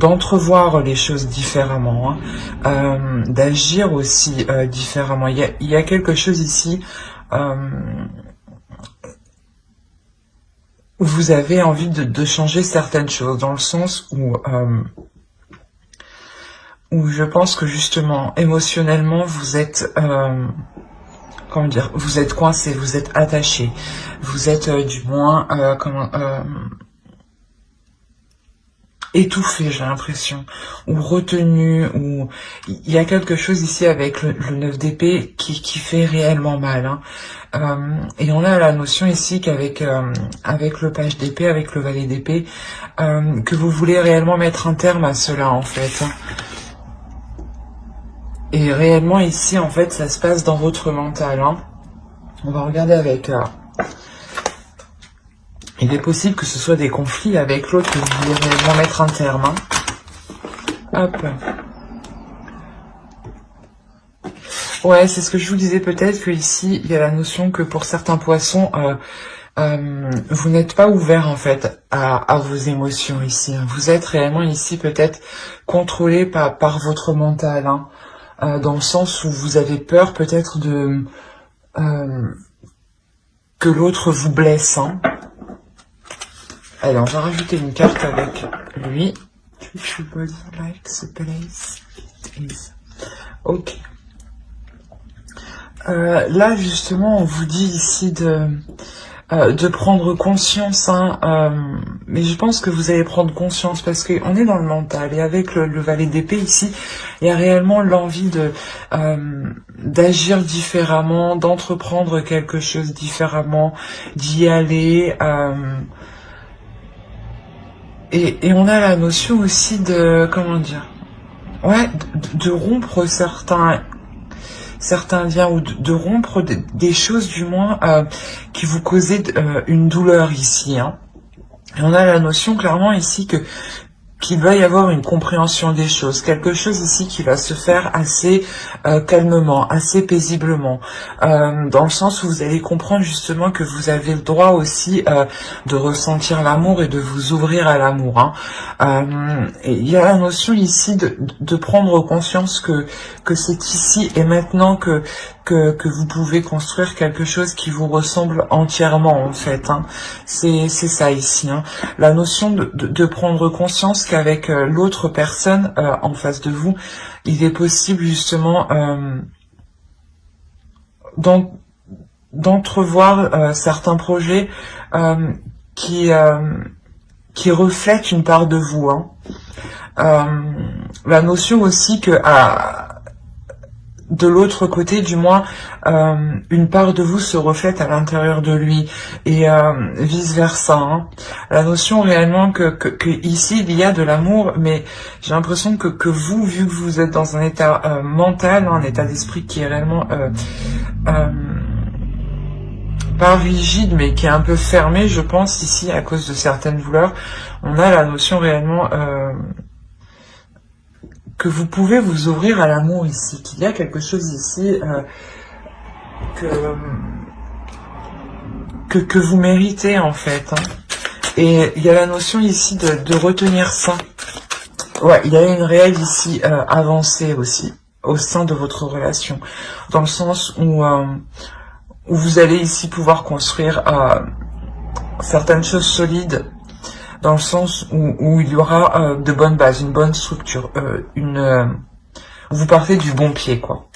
d'entrevoir les choses différemment, hein, d'agir aussi différemment. Il y a quelque chose ici où vous avez envie de changer certaines choses, dans le sens où je pense que justement, émotionnellement, vous êtes... comment dire, vous êtes coincé, vous êtes attaché, vous êtes du moins étouffé, j'ai l'impression, ou retenu, ou il y a quelque chose ici avec le 9 d'épée qui fait réellement mal, hein. Et on a la notion ici qu'avec avec le page d'épée, avec le valet d'épée, que vous voulez réellement mettre un terme à cela en fait, hein. Et réellement ici, en fait, ça se passe dans votre mental, hein. On va regarder avec... il est possible que ce soit des conflits avec l'autre que vous voulez réellement mettre un terme, hein. Hop. Ouais, c'est ce que je vous disais, peut-être que ici, il y a la notion que pour certains poissons, vous n'êtes pas ouvert, en fait, à vos émotions ici, hein. Vous êtes réellement ici, peut-être, contrôlé par votre mental, hein. Dans le sens où vous avez peur peut-être de que l'autre vous blesse, hein. Allez, on va rajouter une carte avec lui. Ok. Là justement, on vous dit ici de prendre conscience, hein, mais je pense que vous allez prendre conscience parce qu'on est dans le mental et avec le valet d'épée ici, il y a réellement l'envie d'agir différemment, d'entreprendre quelque chose différemment, d'y aller, et on a la notion aussi de, comment dire, ouais, de rompre certains liens ou de rompre des choses du moins qui vous causaient une douleur ici, hein. Et on a la notion clairement ici qu'il va y avoir une compréhension des choses, quelque chose ici qui va se faire assez calmement, assez paisiblement, dans le sens où vous allez comprendre justement que vous avez le droit aussi de ressentir l'amour et de vous ouvrir à l'amour, hein. Et il y a la notion ici de prendre conscience que c'est ici et maintenant que vous pouvez construire quelque chose qui vous ressemble entièrement en fait, hein. C'est ça ici, hein. La notion de prendre conscience qu'avec l'autre personne en face de vous, il est possible justement d'entrevoir certains projets qui reflètent une part de vous, hein. La notion aussi que de l'autre côté, du moins, une part de vous se reflète à l'intérieur de lui, et vice-versa, hein. La notion réellement que ici, il y a de l'amour, mais j'ai l'impression que vous, vu que vous êtes dans un état mental, un état d'esprit qui est réellement pas rigide, mais qui est un peu fermé, je pense, ici, à cause de certaines douleurs, on a la notion réellement... que vous pouvez vous ouvrir à l'amour ici, qu'il y a quelque chose ici que vous méritez en fait, hein. Et il y a la notion ici de retenir ça. Ouais, il y a une réelle ici avancée aussi au sein de votre relation, dans le sens où vous allez ici pouvoir construire certaines choses solides, dans le sens où il y aura de bonnes bases, une bonne structure, vous partez du bon pied, quoi.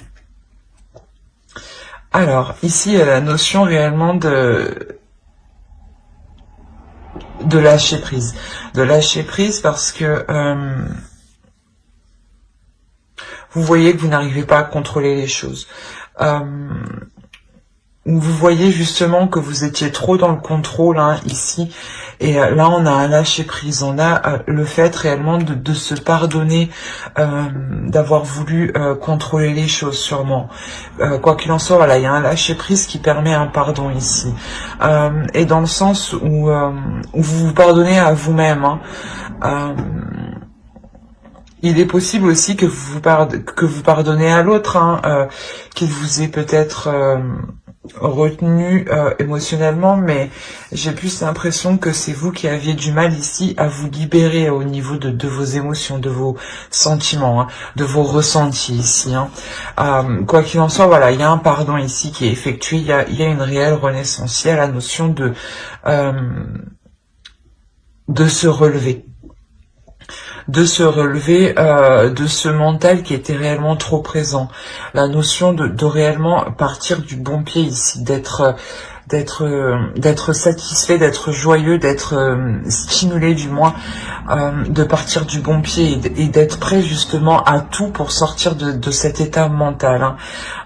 Alors, ici, il y a la notion réellement de lâcher prise. De lâcher prise parce que vous voyez que vous n'arrivez pas à contrôler les choses. Vous voyez justement que vous étiez trop dans le contrôle, hein, ici, et là on a un lâcher prise, on a le fait réellement de se pardonner, d'avoir voulu contrôler les choses sûrement. Quoi qu'il en soit, voilà, il y a un lâcher prise qui permet un pardon ici, et dans le sens où vous vous pardonnez à vous-même, hein. Il est possible aussi que vous pardonnez à l'autre, hein, qu'il vous ait peut-être retenu émotionnellement, mais j'ai plus l'impression que c'est vous qui aviez du mal ici à vous libérer au niveau de vos émotions, de vos sentiments, hein, de vos ressentis ici. Hein. Quoi qu'il en soit, voilà, il y a un pardon ici qui est effectué, il y a une réelle renaissance, il y a la notion de se relever. De se relever de ce mental qui était réellement trop présent. La notion de réellement partir du bon pied ici, d'être satisfait, d'être joyeux, d'être stimulé du moins, de partir du bon pied et d'être prêt justement à tout pour sortir de cet état mental.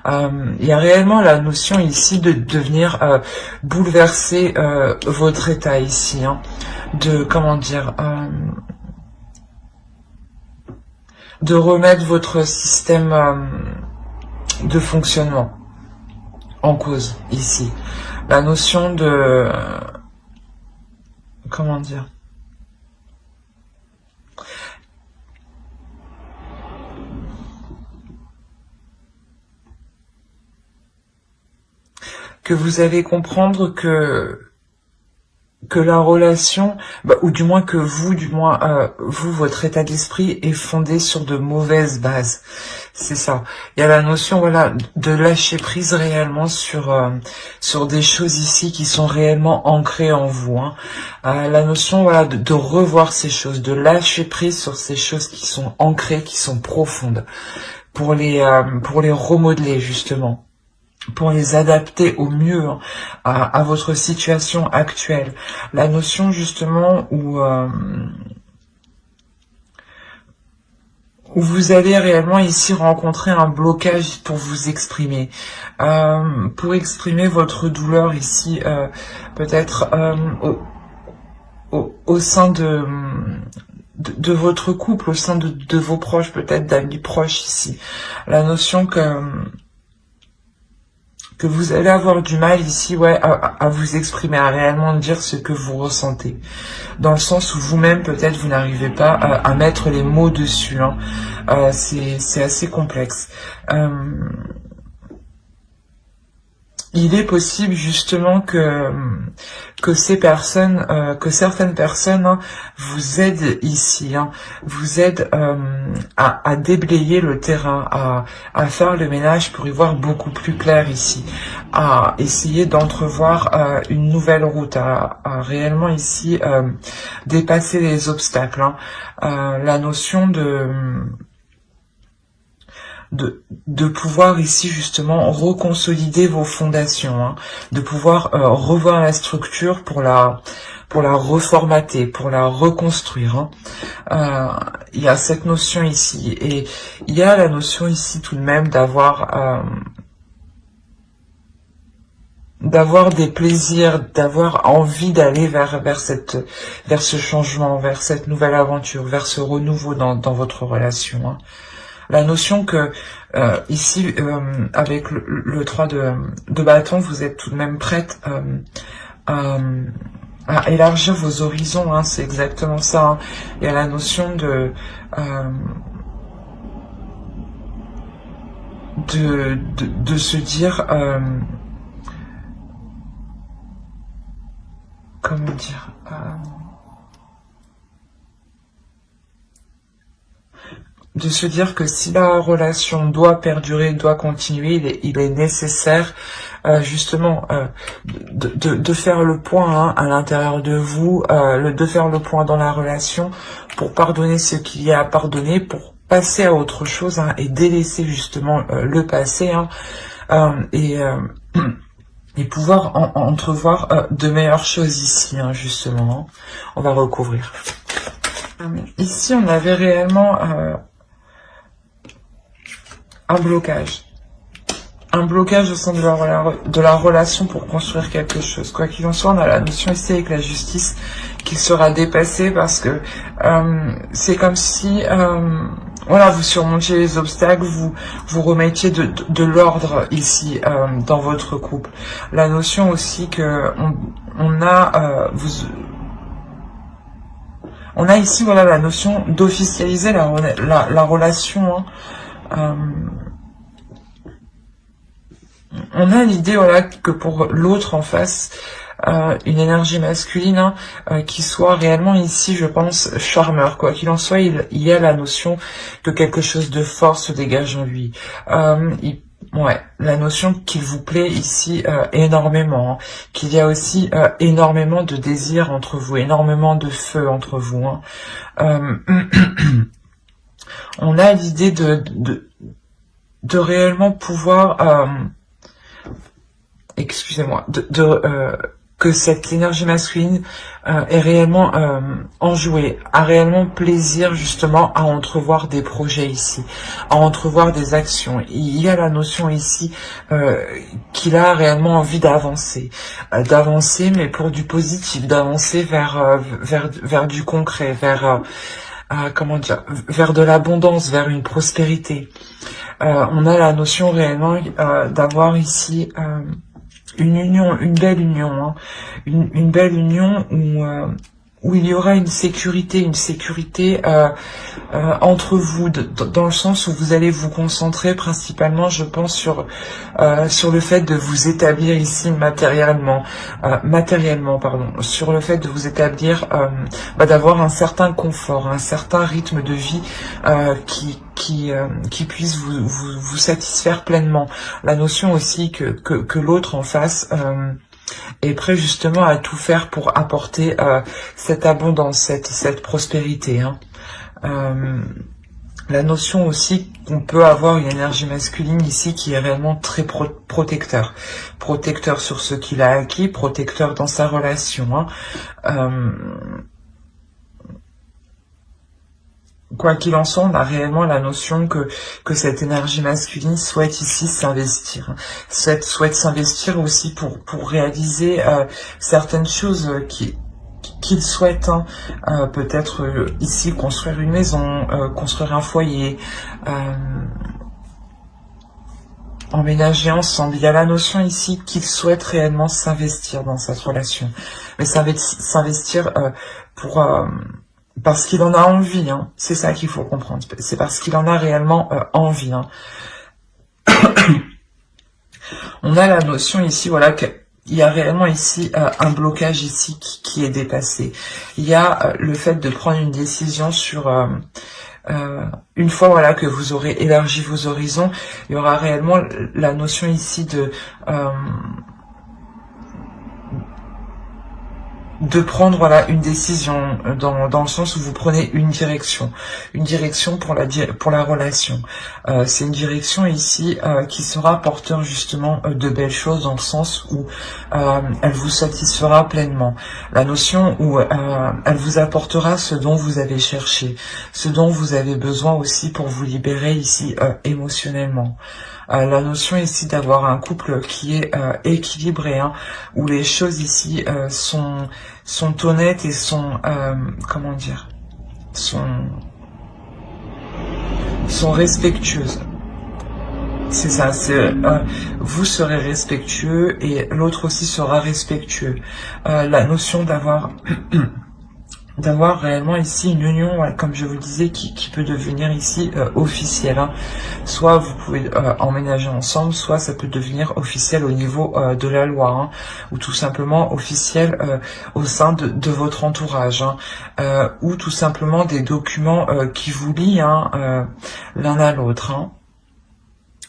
Hein. Il y a réellement la notion ici de venir bouleverser votre état ici, hein, de comment dire, de remettre votre système de fonctionnement en cause ici. La notion de comment dire, que vous allez comprendre que la relation, ou du moins que vous, vous, votre état d'esprit est fondé sur de mauvaises bases. C'est ça. Il y a la notion, voilà, de lâcher prise réellement sur des choses ici qui sont réellement ancrées en vous. Hein. La notion, voilà, de revoir ces choses, de lâcher prise sur ces choses qui sont ancrées, qui sont profondes, pour les remodeler justement, pour les adapter au mieux, hein, à votre situation actuelle. La notion justement où vous allez réellement ici rencontrer un blocage pour vous exprimer, pour exprimer votre douleur ici, peut-être au sein de votre couple, au sein de vos proches, peut-être d'amis proches ici. La notion que vous allez avoir du mal ici, ouais, à vous exprimer, à réellement dire ce que vous ressentez. Dans le sens où vous-même, peut-être, vous n'arrivez pas à mettre les mots dessus. Hein. C'est assez complexe. Il est possible justement que ces personnes, que certaines personnes, hein, vous aident ici, hein, vous aident à déblayer le terrain, à faire le ménage pour y voir beaucoup plus clair ici, à essayer d'entrevoir une nouvelle route, à réellement ici dépasser les obstacles. Hein. La notion de pouvoir ici justement reconsolider vos fondations, hein, de pouvoir revoir la structure pour la reformater, pour la reconstruire. Hein. Il y a cette notion ici, et il y a la notion ici tout de même d'avoir des plaisirs, d'avoir envie d'aller vers ce changement, vers cette nouvelle aventure, vers ce renouveau dans votre relation. Hein. La notion que ici, avec le 3 de bâton, vous êtes tout de même prête à élargir vos horizons, hein, c'est exactement ça. Hein. Il y a la notion de se dire, comment dire, de se dire que si la relation doit perdurer, doit continuer, il est nécessaire justement de faire le point, hein, à l'intérieur de vous, de faire le point dans la relation pour pardonner ce qu'il y a à pardonner, pour passer à autre chose, hein, et délaisser justement le passé, hein, et pouvoir entrevoir de meilleures choses ici, hein, justement. Hein. On va recouvrir. Ici, on avait réellement un blocage au sein de la relation pour construire quelque chose. Quoi qu'il en soit, on a la notion ici avec la justice qui sera dépassée parce que c'est comme si voilà, vous surmontiez les obstacles, vous remettiez de l'ordre ici dans votre couple. La notion aussi que on a ici, voilà, la notion d'officialiser la relation, hein, On a l'idée, voilà, que pour l'autre en face, une énergie masculine, hein, qui soit réellement ici, je pense, charmeur. Quoi qu'il en soit, il y a la notion que quelque chose de fort se dégage en lui. Ouais, la notion qu'il vous plaît ici énormément, hein, qu'il y a aussi énormément de désir entre vous, énormément de feu entre vous. Hein. On a l'idée de réellement pouvoir, excusez-moi, que cette énergie masculine est réellement enjouée, a réellement plaisir justement à entrevoir des projets ici, à entrevoir des actions. Il y a la notion ici qu'il a réellement envie d'avancer, mais pour du positif, d'avancer vers du concret, comment dire, vers de l'abondance, vers une prospérité. On a la notion réellement d'avoir ici une union, une belle union, hein, une belle union où il y aura une sécurité entre vous, dans le sens où vous allez vous concentrer principalement, je pense, sur le fait de vous établir ici matériellement, sur le fait de vous établir, d'avoir un certain confort, un certain rythme de vie qui puisse vous satisfaire pleinement. La notion aussi que l'autre en face est prêt justement à tout faire pour apporter cette abondance, cette prospérité. Hein. La notion aussi qu'on peut avoir une énergie masculine ici qui est réellement très protecteur. Protecteur sur ce qu'il a acquis, protecteur dans sa relation. Hein. Quoi qu'il en soit, on a réellement la notion que cette énergie masculine souhaite ici s'investir. Souhaite s'investir aussi pour réaliser certaines choses qu'il souhaite. Hein. Peut-être ici construire une maison, construire un foyer, emménager ensemble. Il y a la notion ici qu'il souhaite réellement s'investir dans cette relation. Mais s'investir parce qu'il en a envie, hein. C'est ça qu'il faut comprendre. C'est parce qu'il en a réellement envie. Hein. On a la notion ici, voilà, qu'il y a réellement ici un blocage ici qui est dépassé. Il y a le fait de prendre une décision sur... une fois voilà que vous aurez élargi vos horizons, il y aura réellement la notion ici de prendre voilà une décision dans le sens où vous prenez une direction pour la relation. C'est une direction ici qui sera porteur justement de belles choses dans le sens où elle vous satisfera pleinement. La notion où elle vous apportera ce dont vous avez cherché, ce dont vous avez besoin aussi pour vous libérer ici émotionnellement. La notion ici d'avoir un couple qui est équilibré, hein, où les choses ici sont honnêtes et sont comment dire, sont respectueuses. C'est ça, vous serez respectueux et l'autre aussi sera respectueux. La notion d'avoir réellement ici une union, ouais, comme je vous le disais, qui peut devenir ici officielle. Hein. Soit vous pouvez emménager ensemble, soit ça peut devenir officiel au niveau de la loi, hein, ou tout simplement officiel au sein de votre entourage, hein, ou tout simplement des documents qui vous lient, hein, l'un à l'autre. Hein.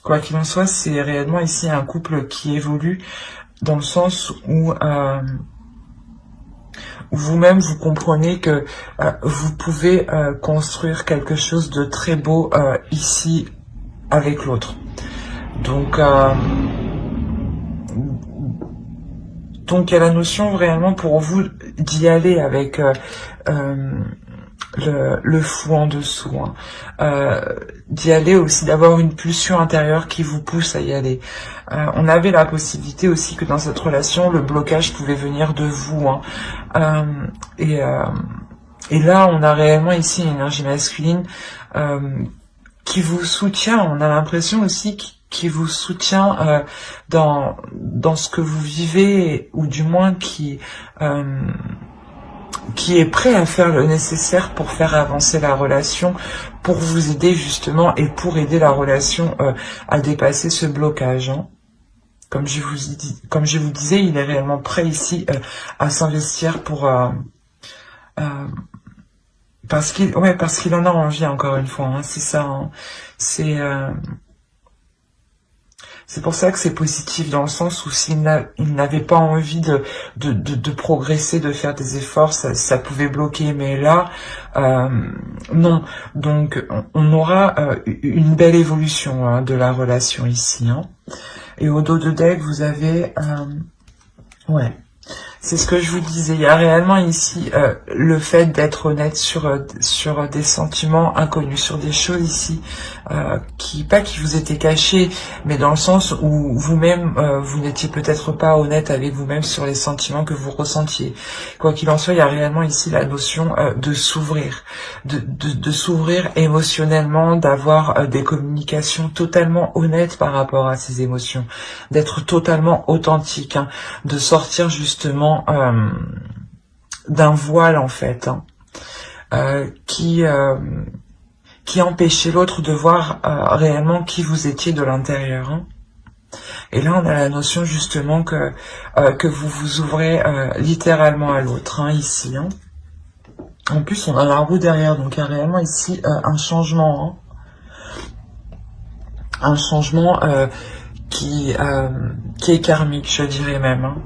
Quoi qu'il en soit, c'est réellement ici un couple qui évolue dans le sens où vous-même vous comprenez que vous pouvez construire quelque chose de très beau ici avec l'autre. Donc il y a la notion réellement pour vous d'y aller avec le fou en dessous, hein. D'y aller aussi, d'avoir une pulsion intérieure qui vous pousse à y aller. On avait la possibilité aussi que dans cette relation, le blocage pouvait venir de vous, hein. Et là, on a réellement ici une énergie masculine qui vous soutient. On a l'impression aussi qui vous soutient dans ce que vous vivez, ou du moins qui est prêt à faire le nécessaire pour faire avancer la relation, pour vous aider justement et pour aider la relation à dépasser ce blocage. Hein. comme je vous disais, il est réellement prêt ici à s'investir pour parce qu'il en a envie, encore une fois, hein, c'est ça, hein. C'est pour ça que c'est positif, dans le sens où s'il n'avait pas envie de progresser, de faire des efforts, ça pouvait bloquer. Mais là, non. Donc, on aura une belle évolution, hein, de la relation ici, hein. Et au dos de deck, vous avez... ouais. C'est ce que je vous disais. Il y a réellement ici le fait d'être honnête sur des sentiments inconnus, sur des choses ici qui vous étaient cachées, mais dans le sens où vous-même vous n'étiez peut-être pas honnête avec vous-même sur les sentiments que vous ressentiez. Quoi qu'il en soit, il y a réellement ici la notion de s'ouvrir, de s'ouvrir émotionnellement, d'avoir des communications totalement honnêtes par rapport à ces émotions, d'être totalement authentique, hein, de sortir justement d'un voile en fait, hein, qui empêchait l'autre de voir réellement qui vous étiez de l'intérieur, hein. Et là on a la notion justement que vous vous ouvrez littéralement à l'autre, hein, ici, hein. En plus on a la roue derrière, donc il y a réellement ici un changement, hein. Un changement qui est karmique, je dirais même, hein.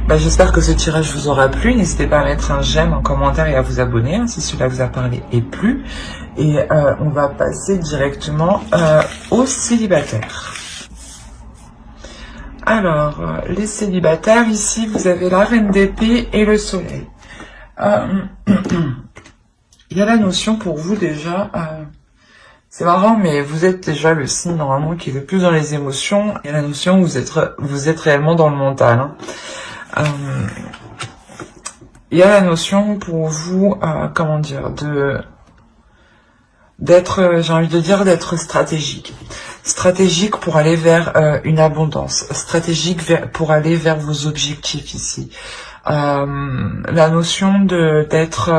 J'espère que ce tirage vous aura plu. N'hésitez pas à mettre un j'aime, un commentaire et à vous abonner, hein, si cela vous a parlé et plu. Et on va passer directement aux célibataires. Alors, les célibataires, ici, vous avez la reine d'épée et le soleil. Il y a la notion pour vous déjà... c'est marrant, mais vous êtes déjà le signe normalement qui est le plus dans les émotions. Il y a la notion où vous êtes réellement dans le mental, hein. Il y a la notion pour vous, comment dire, d'être, j'ai envie de dire, d'être stratégique. Stratégique pour aller vers une abondance. Stratégique pour aller vers vos objectifs ici. La notion d'être,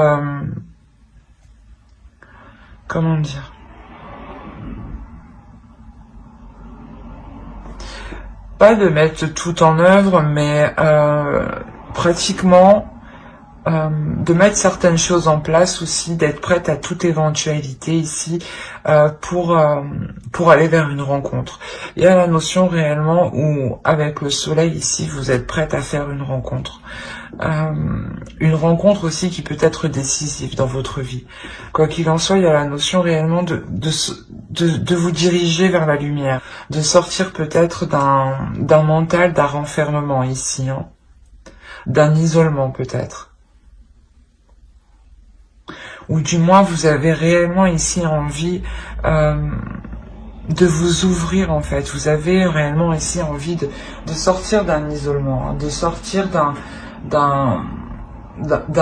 comment dire, pas de mettre tout en œuvre, mais pratiquement de mettre certaines choses en place aussi, d'être prête à toute éventualité ici pour aller vers une rencontre. Il y a la notion réellement où, avec le soleil ici, vous êtes prête à faire une rencontre. Une rencontre aussi qui peut être décisive dans votre vie. Quoi qu'il en soit, il y a la notion réellement de vous diriger vers la lumière, de sortir peut-être d'un mental, d'un renfermement ici, hein, d'un isolement peut-être. Ou du moins vous avez réellement ici envie de vous ouvrir en fait. Vous avez réellement ici envie de sortir d'un isolement, hein, de sortir d'un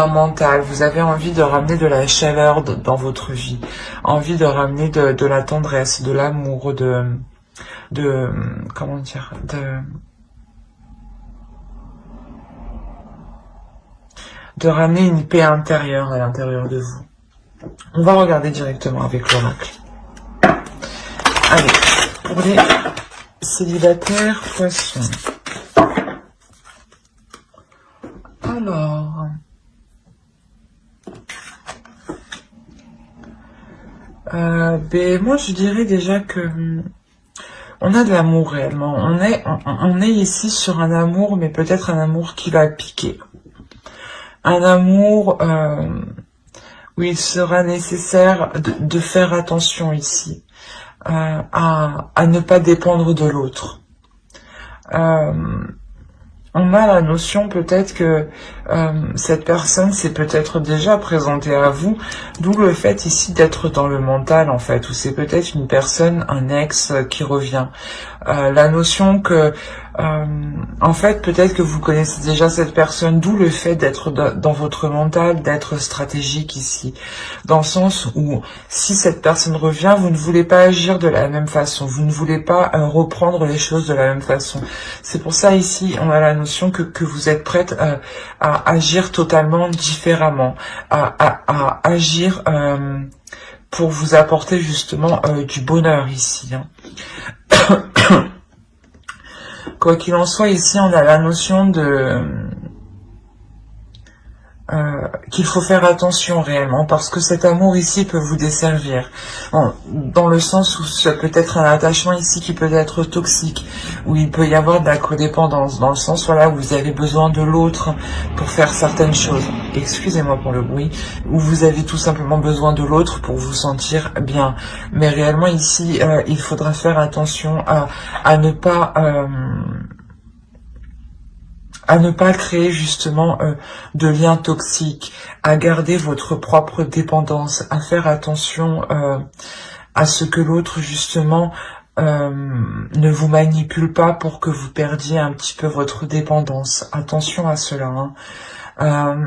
mental. Vous avez envie de ramener de la chaleur dans votre vie, envie de ramener de la tendresse, de l'amour, comment dire, de ramener une paix intérieure à l'intérieur de vous. On va regarder directement avec l'oracle. Allez, pour les célibataires poissons. Alors, moi je dirais déjà que on a de l'amour réellement. On est ici sur un amour, mais peut-être un amour qui va piquer. Un amour où il sera nécessaire de faire attention ici, à ne pas dépendre de l'autre. On a la notion peut-être que cette personne s'est peut-être déjà présentée à vous, d'où le fait ici d'être dans le mental en fait, ou c'est peut-être une personne, un ex qui revient. La notion que en fait peut-être que vous connaissez déjà cette personne, d'où le fait d'être dans votre mental, d'être stratégique ici, dans le sens où si cette personne revient, vous ne voulez pas agir de la même façon, vous ne voulez pas reprendre les choses de la même façon. C'est pour ça ici on a la notion que vous êtes prête à agir totalement différemment, à agir pour vous apporter justement du bonheur ici, hein. Quoi qu'il en soit, ici, on a la notion de... qu'il faut faire attention réellement, parce que cet amour ici peut vous desservir. Bon, dans le sens où ça peut être un attachement ici qui peut être toxique, où il peut y avoir de la codépendance, dans le sens voilà, où vous avez besoin de l'autre pour faire certaines choses. Excusez-moi pour le bruit. Où vous avez tout simplement besoin de l'autre pour vous sentir bien. Mais réellement ici, il faudra faire attention à ne pas... à ne pas créer justement de liens toxiques, à garder votre propre dépendance, à faire attention à ce que l'autre justement ne vous manipule pas pour que vous perdiez un petit peu votre dépendance. Attention à cela. Hein.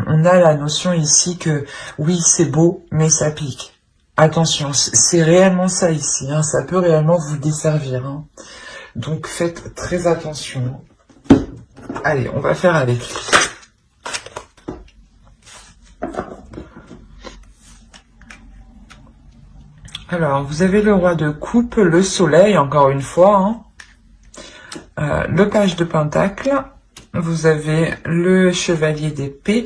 On a la notion ici que oui, c'est beau, mais ça pique. Attention, c'est réellement ça ici. Hein. Ça peut réellement vous desservir. Hein. Donc faites très attention. Allez, on va faire avec. Alors, vous avez le roi de coupe, le soleil, encore une fois. Hein. Le page de pentacle. Vous avez le chevalier d'épée.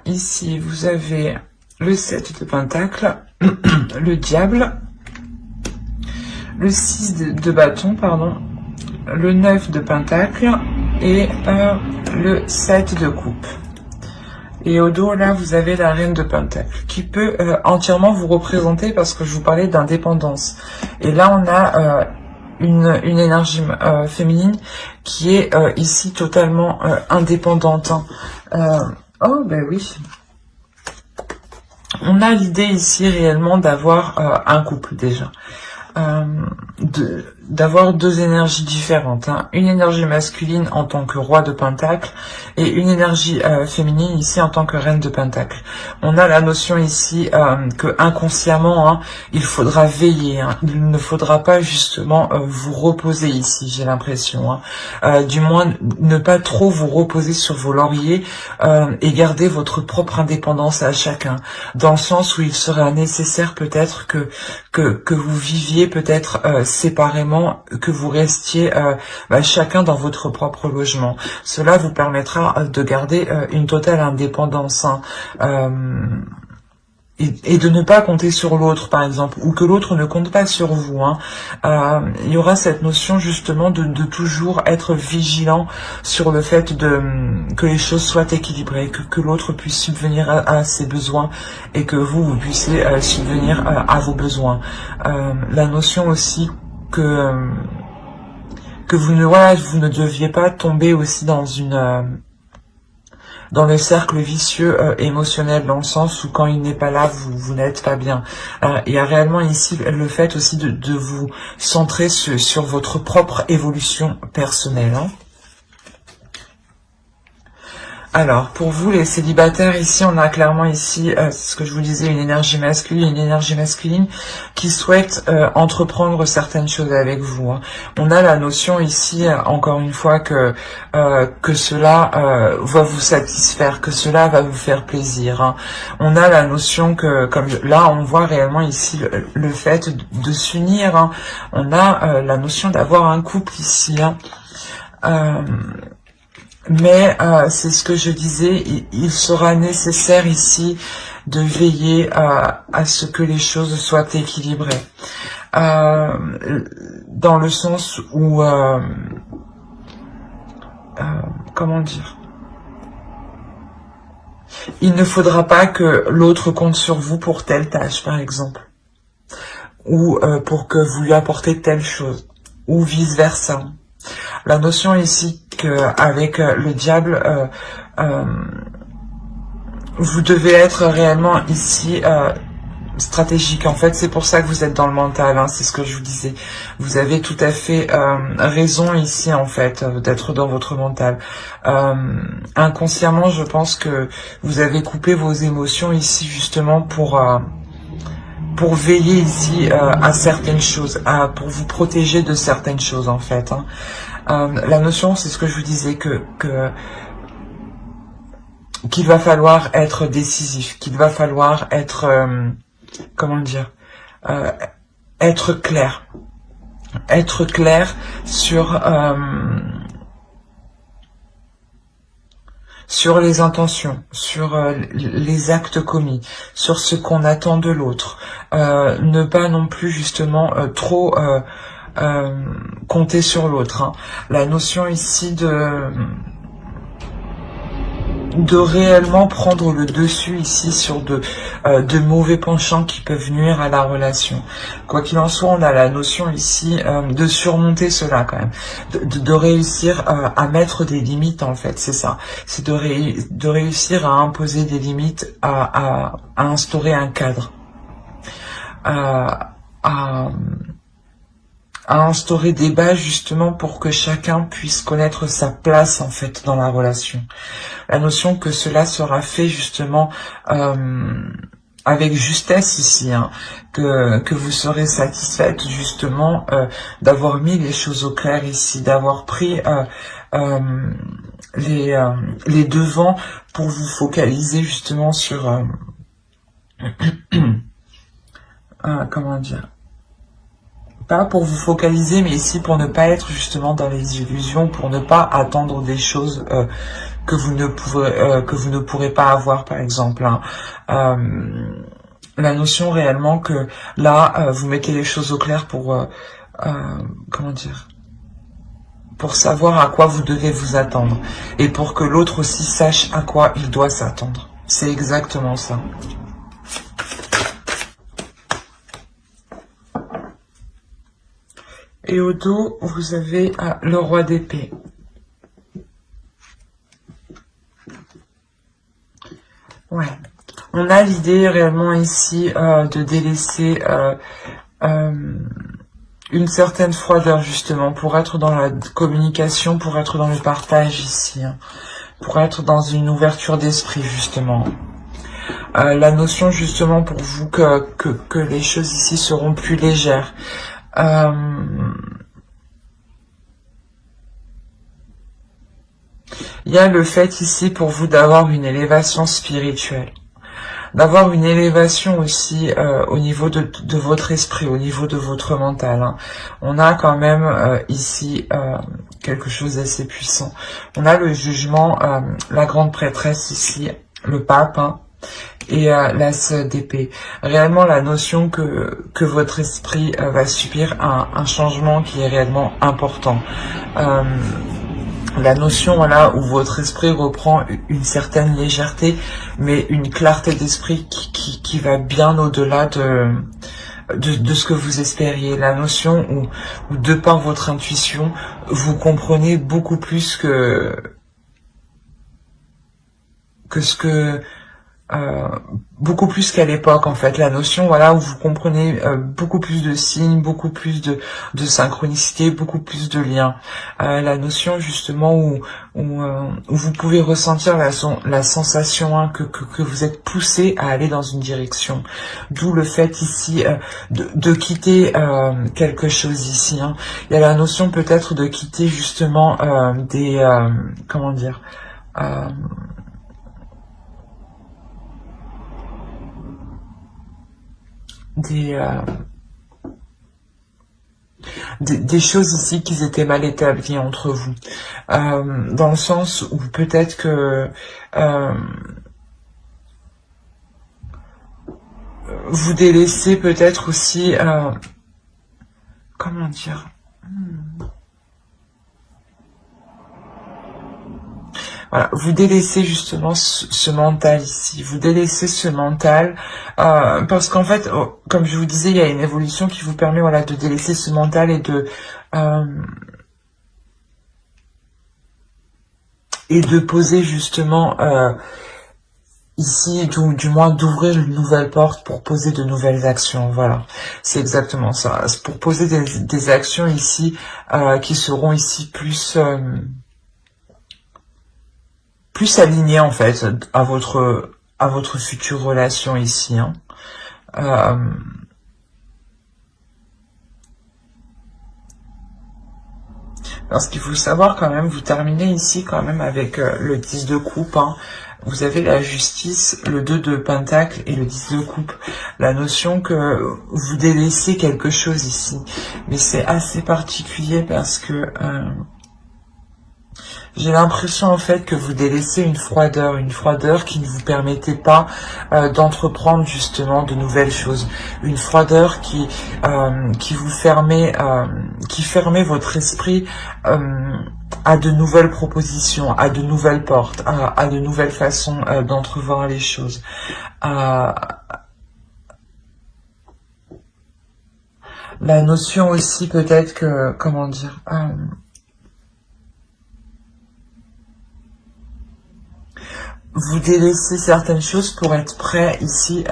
Ici, vous avez le 7 de pentacle. Le diable. Le 6 de bâton, pardon. Le 9 de pentacle. Et le 7 de coupe. Et au dos, là, vous avez la reine de pentacle, qui peut entièrement vous représenter, parce que je vous parlais d'indépendance. Et là, on a une énergie féminine qui est ici totalement indépendante. Hein. Oh, ben oui. On a l'idée ici réellement d'avoir un couple déjà. D'avoir deux énergies différentes, hein. Une énergie masculine en tant que roi de pentacle et une énergie féminine ici en tant que reine de pentacle. On a la notion ici que inconsciemment, hein, il faudra veiller, hein. Il ne faudra pas justement vous reposer ici, j'ai l'impression, hein. Du moins ne pas trop vous reposer sur vos lauriers et garder votre propre indépendance à chacun, dans le sens où il sera nécessaire peut-être que vous viviez peut-être séparément, que vous restiez chacun dans votre propre logement. Cela vous permettra de garder une totale indépendance, hein, et de ne pas compter sur l'autre, par exemple, ou que l'autre ne compte pas sur vous. Hein. Il y aura cette notion justement de toujours être vigilant sur le fait que les choses soient équilibrées, que l'autre puisse subvenir à ses besoins et que vous puissiez subvenir à vos besoins. La notion aussi que vous ne deviez pas tomber aussi dans dans le cercle vicieux émotionnel, dans le sens où quand il n'est pas là, vous n'êtes pas bien. Il y a réellement ici le fait aussi de vous centrer sur votre propre évolution personnelle. Hein. Alors, pour vous, les célibataires, ici, on a clairement ici, ce que je vous disais, une énergie masculine qui souhaite entreprendre certaines choses avec vous. Hein. On a la notion ici, encore une fois, que cela va vous satisfaire, que cela va vous faire plaisir. Hein. On a la notion que, comme là, on voit réellement ici le fait de s'unir. Hein. On a la notion d'avoir un couple ici. Hein. Mais c'est ce que je disais, il sera nécessaire ici de veiller à ce que les choses soient équilibrées. Dans le sens où, comment dire, il ne faudra pas que l'autre compte sur vous pour telle tâche, par exemple, ou pour que vous lui apportez telle chose, ou vice-versa. La notion ici qu'avec le diable, vous devez être réellement ici stratégique. En fait, c'est pour ça que vous êtes dans le mental, hein, c'est ce que je vous disais. Vous avez tout à fait raison ici, en fait, d'être dans votre mental. Inconsciemment, je pense que vous avez coupé vos émotions ici, justement, pour veiller ici à certaines choses, pour vous protéger de certaines choses, en fait. Hein. La notion, c'est ce que je vous disais, qu'il va falloir être décisif, qu'il va falloir être, comment dire, être clair. être clair sur les intentions, sur les actes commis, sur ce qu'on attend de l'autre. Ne pas non plus justement trop compter sur l'autre. Hein. La notion ici de réellement prendre le dessus ici sur de mauvais penchants qui peuvent nuire à la relation. Quoi qu'il en soit, on a la notion ici de surmonter cela quand même, de réussir à mettre des limites en fait, c'est ça. C'est de réussir à imposer des limites, à instaurer un cadre, à instaurer des bases justement pour que chacun puisse connaître sa place en fait dans la relation. La notion que cela sera fait justement avec justesse ici, hein, que vous serez satisfaite justement d'avoir mis les choses au clair ici, d'avoir pris les devants pour vous focaliser justement sur comment dire, pas pour vous focaliser, mais ici pour ne pas être justement dans les illusions, pour ne pas attendre des choses que vous ne pourrez pas avoir, par exemple. Hein. La notion réellement que là, vous mettez les choses au clair pour, comment dire, pour savoir à quoi vous devez vous attendre. Et pour que l'autre aussi sache à quoi il doit s'attendre. C'est exactement ça. Et au dos, vous avez le roi d'épée. Ouais. On a l'idée réellement ici de délaisser une certaine froideur justement pour être dans la communication, pour être dans le partage ici, hein, pour être dans une ouverture d'esprit justement. La notion justement pour vous que les choses ici seront plus légères. Il y a le fait ici pour vous d'avoir une élévation spirituelle, d'avoir une élévation aussi au niveau de votre esprit, au niveau de votre mental. Hein. On a quand même ici quelque chose d'assez puissant. On a le jugement, la grande prêtresse ici, le pape, hein, et l'as d'épée. Réellement la notion que votre esprit va subir un changement qui est réellement important. La notion voilà, où votre esprit reprend une certaine légèreté, mais une clarté d'esprit qui va bien au-delà de ce que vous espériez. La notion où de par votre intuition, vous comprenez beaucoup plus que ce que beaucoup plus qu'à l'époque en fait, la notion voilà où vous comprenez beaucoup plus de signes, beaucoup plus de synchronicité, beaucoup plus de liens, la notion justement où vous pouvez ressentir la sensation hein, que vous êtes poussé à aller dans une direction, d'où le fait ici de quitter quelque chose ici, hein. Il y a la notion peut-être de quitter justement comment dire, des choses ici qui étaient mal établies entre vous, dans le sens où peut-être que vous délaissez peut-être aussi comment dire, voilà, vous délaissez justement ce mental ici, vous délaissez ce mental, parce qu'en fait, comme je vous disais, il y a une évolution qui vous permet voilà, de délaisser ce mental et de poser justement ici, du moins d'ouvrir une nouvelle porte pour poser de nouvelles actions, voilà, c'est exactement ça, c'est pour poser des actions ici qui seront ici plus aligné en fait à votre future relation ici. Hein. Parce qu'il faut savoir quand même, vous terminez ici quand même avec le 10 de coupe. Hein. vous avez la justice, le 2 de pentacle et le 10 de coupe. La notion que vous délaissez quelque chose ici. Mais c'est assez particulier parce que j'ai l'impression en fait que vous délaissez une froideur qui ne vous permettait pas d'entreprendre justement de nouvelles choses. Une froideur qui vous fermait, qui fermait votre esprit à de nouvelles propositions, à de nouvelles portes, à de nouvelles façons d'entrevoir les choses. La notion aussi peut-être que, comment dire, vous délaissez certaines choses pour être prêt ici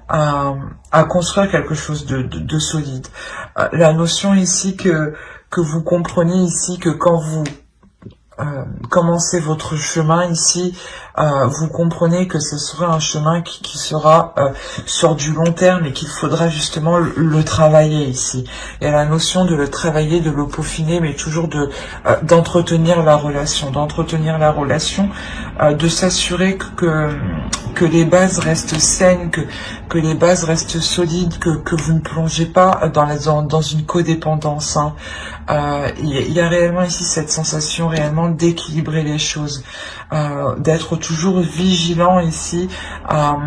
à construire quelque chose de solide. La notion ici que vous compreniez ici que quand vous commencez votre chemin ici, vous comprenez que ce sera un chemin qui sera sur du long terme et qu'il faudra justement le travailler ici. Il y a la notion de le travailler, de le peaufiner, mais toujours d'entretenir la relation, de s'assurer que les bases restent saines, que les bases restent solides, que vous ne plongez pas dans une codépendance. Hein. Il y a réellement ici cette sensation réellement d'équilibrer les choses, d'être toujours vigilant ici à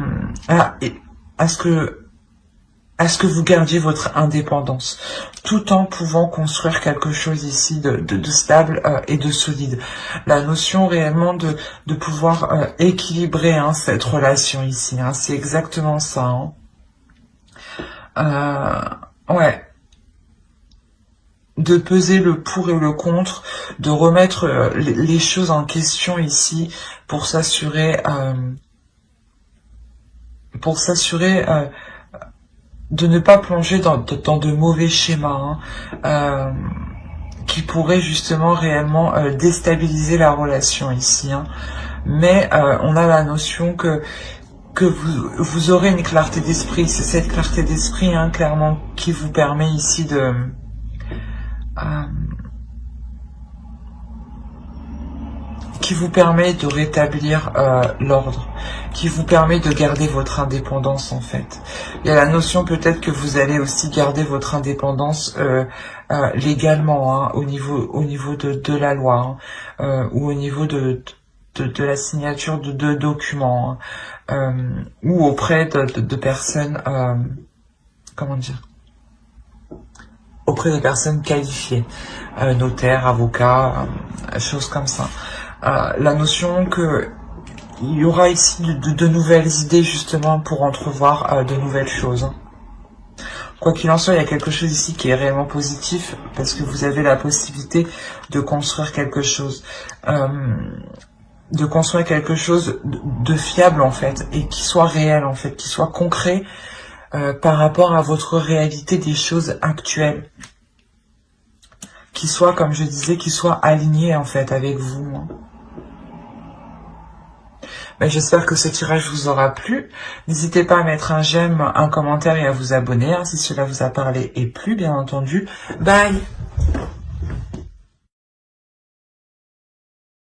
ce que vous gardiez votre indépendance, tout en pouvant construire quelque chose ici de stable et de solide. La notion réellement de pouvoir équilibrer cette relation ici, hein, c'est exactement ça. Hein. Ouais. De peser le pour et le contre, de remettre les choses en question ici pour s'assurer de ne pas plonger dans de mauvais schémas qui pourraient justement réellement déstabiliser la relation ici. Hein. Mais on a la notion que vous aurez une clarté d'esprit. C'est cette clarté d'esprit clairement qui vous permet ici de rétablir l'ordre, qui vous permet de garder votre indépendance en fait. Il y a la notion peut-être que vous allez aussi garder votre indépendance légalement, hein, au niveau de la loi, ou au niveau de la signature de documents, ou auprès de personnes, comment dire, auprès de personnes qualifiées, notaires, avocats, choses comme ça. La notion que il y aura ici de nouvelles idées justement pour entrevoir de nouvelles choses. Hein. Quoi qu'il en soit, il y a quelque chose ici qui est réellement positif parce que vous avez la possibilité de construire quelque chose. De construire quelque chose de fiable en fait et qui soit réel en fait, qui soit concret par rapport à votre réalité des choses actuelles. Qui soit, comme je disais, qui soit aligné en fait avec vous. Hein. Ben, j'espère que ce tirage vous aura plu. N'hésitez pas à mettre un j'aime, un commentaire et à vous abonner hein, si cela vous a parlé et plu, bien entendu. Bye!